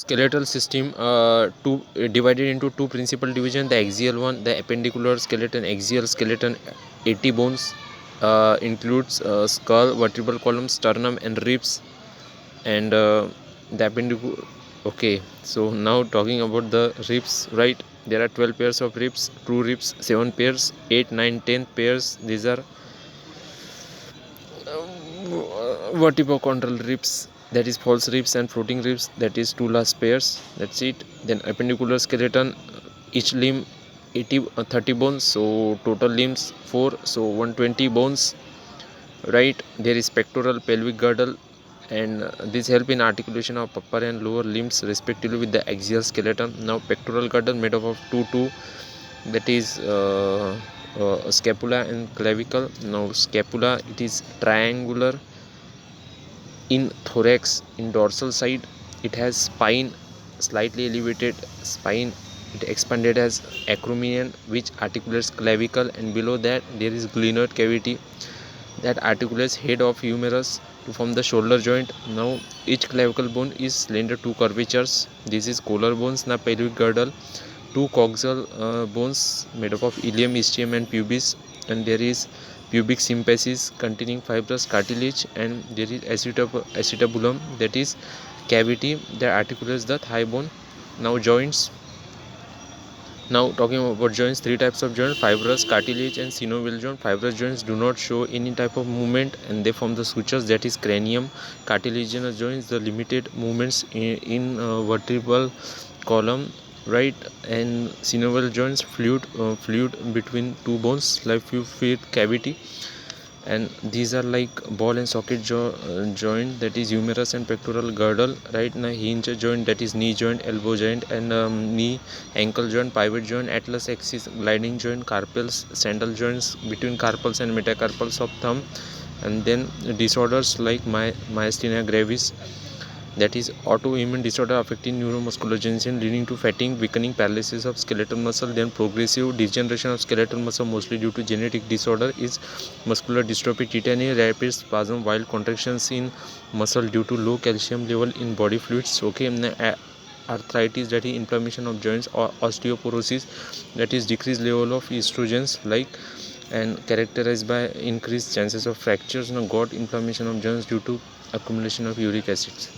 Skeletal system divided into two principal division: the axial one, the appendicular skeleton. Axial skeleton 80 bones, includes skull, vertebral column, sternum and ribs. And the appendicular. Okay, so now talking about the ribs, right? There are 12 pairs of ribs, true ribs, 7 pairs, 8, 9, 10 pairs. These are vertebrochondral ribs, that is false ribs, and floating ribs, that is two last pairs. That's it. Then appendicular skeleton, each limb 30 bones, so total limbs 4, so 120 bones, right? There is pectoral, pelvic girdle, and this help in articulation of upper and lower limbs respectively with the axial skeleton. Now pectoral girdle made up of two, that is scapula and clavicle. Now scapula, it is triangular in thorax. In dorsal side, it has spine, slightly elevated spine. It expanded as acromion, which articulates clavicle, and below that there is glenoid cavity that articulates head of humerus to form the shoulder joint. Now each clavicle bone is slender to curvatures. This is collarbones. Now pelvic girdle, two coxal bones made up of ilium, ischium and pubis, and there is pubic symphysis containing fibrous cartilage, and there is acetabulum, that is cavity that articulates the thigh bone. Now joints. Now talking about joints, three types of joint: fibrous, cartilage and synovial joint. Fibrous joints do not show any type of movement and they form the sutures, that is cranium. Cartilaginous joints, the limited movements in vertebral column, right? And synovial joints, fluid between two bones like fluid cavity. And these are like ball and socket joint, that is humerus and pectoral girdle, right? Now hinge joint, that is knee joint, elbow joint and knee ankle joint, pivot joint, atlas axis gliding joint, carpals, sandal joints between carpals and metacarpals of thumb. And then disorders like myasthenia gravis, that is autoimmune disorder affecting neuromuscular junction leading to fatigue, weakening, paralysis of skeletal muscle. Then progressive degeneration of skeletal muscle, mostly due to genetic disorder, is muscular dystrophy, tetany, rapid spasm, wild contractions in muscle due to low calcium level in body fluids. Okay, arthritis, that is inflammation of joints, or osteoporosis, that is decreased level of estrogens, like, and characterized by increased chances of fractures. Now gut inflammation of joints due to accumulation of uric acids.